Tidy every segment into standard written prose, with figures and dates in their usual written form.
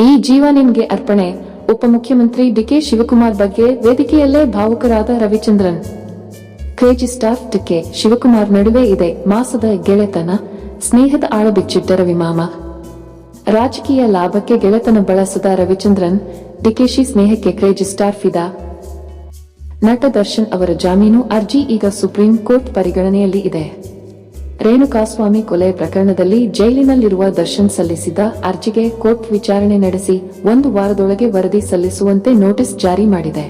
ಈ ಜೀವ ನಿನ್ಗೆ ಅರ್ಪಣೆ. ಉಪಮುಖ್ಯಮಂತ್ರಿ ಡಿಕೆ ಶಿವಕುಮಾರ್ ಬಗ್ಗೆ ವೇದಿಕೆಯಲ್ಲೇ ಭಾವುಕರಾದ Ravichandran. Crazy star D K Shivakumar ನಡುವೆ ಇದೆ ಮಾಸದ ಗೆಳೆತನ, ಸ್ನೇಹದ ಆಳ ಬಿಚ್ಚಿಟ್ಟ ರವಿಮಾಮ. ರಾಜಕೀಯ ಲಾಭಕ್ಕೆ ಗೆಳೆತನ ಬಳಸದ ರವಿಚಂದ್ರನ್, ಡಿಕೆಶಿ ಸ್ನೇಹಕ್ಕೆ ಕ್ರೇಜಿ ಸ್ಟಾರ್ ಫಿದಾ. ನಟ ದರ್ಶನ್ ಅವರ ಜಾಮೀನು ಅರ್ಜಿ ಈಗ ಸುಪ್ರೀಂ ಕೋರ್ಟ್ ಪರಿಗಣನೆಯಲ್ಲಿ ಇದೆ. ರೇಣುಕಾಸ್ವಾಮಿ ಕೊಲೆ ಪ್ರಕರಣದಲ್ಲಿ ಜೈಲಿನಲ್ಲಿರುವ ದರ್ಶನ್ ಸಲ್ಲಿಸಿದ್ದ ಅರ್ಜಿಗೆ ಕೋರ್ಟ್ ವಿಚಾರಣೆ ನಡೆಸಿ 1 ವಾರದೊಳಗೆ ವರದಿ ಸಲ್ಲಿಸುವಂತೆ ನೋಟಿಸ್ ಜಾರಿ ಮಾಡಿದೆ.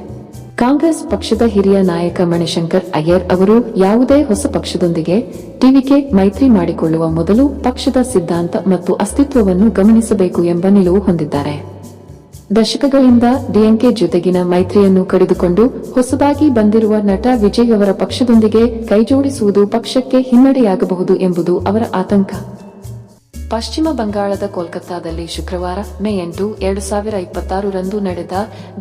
ಕಾಂಗ್ರೆಸ್ ಪಕ್ಷದ ಹಿರಿಯ ನಾಯಕ ಮಣಿಶಂಕರ್ ಅಯ್ಯರ್ ಅವರು ಯಾವುದೇ ಹೊಸ ಪಕ್ಷದೊಂದಿಗೆ ಟಿವಿಕೆ ಮೈತ್ರಿ ಮಾಡಿಕೊಳ್ಳುವ ಮೊದಲು ಪಕ್ಷದ ಸಿದ್ಧಾಂತ ಮತ್ತು ಅಸ್ತಿತ್ವವನ್ನು ಗಮನಿಸಬೇಕು ಎಂಬ ನಿಲುವು ಹೊಂದಿದ್ದಾರೆ. ದಶಕಗಳಿಂದ ಡಿಎಂಕೆ ಜೊತೆಗಿನ ಮೈತ್ರಿಯನ್ನು ಕಡಿದುಕೊಂಡು ಹೊಸದಾಗಿ ಬಂದಿರುವ ನಟ ವಿಜಯ್ ಅವರ ಪಕ್ಷದೊಂದಿಗೆ ಕೈಜೋಡಿಸುವುದು ಪಕ್ಷಕ್ಕೆ ಹಿನ್ನಡೆಯಾಗಬಹುದು ಎಂಬುದು ಅವರ ಆತಂಕ. ಪಶ್ಚಿಮ ಬಂಗಾಳದ ಕೋಲ್ಕತ್ತಾದಲ್ಲಿ ಶುಕ್ರವಾರ ಮೇ 8, 2026 ರಂದು ನಡೆದ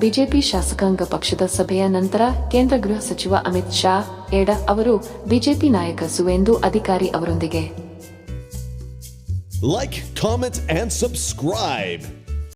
ಬಿಜೆಪಿ ಶಾಸಕಾಂಗ ಪಕ್ಷದ ಸಭೆಯ ನಂತರ ಕೇಂದ್ರ ಗೃಹ ಸಚಿವ ಅಮಿತ್ ಶಾ ಎಡ ಅವರು ಬಿಜೆಪಿ ನಾಯಕ ಸುವೇಂದು ಅಧಿಕಾರಿ ಅವರೊಂದಿಗೆ Like, comment and subscribe.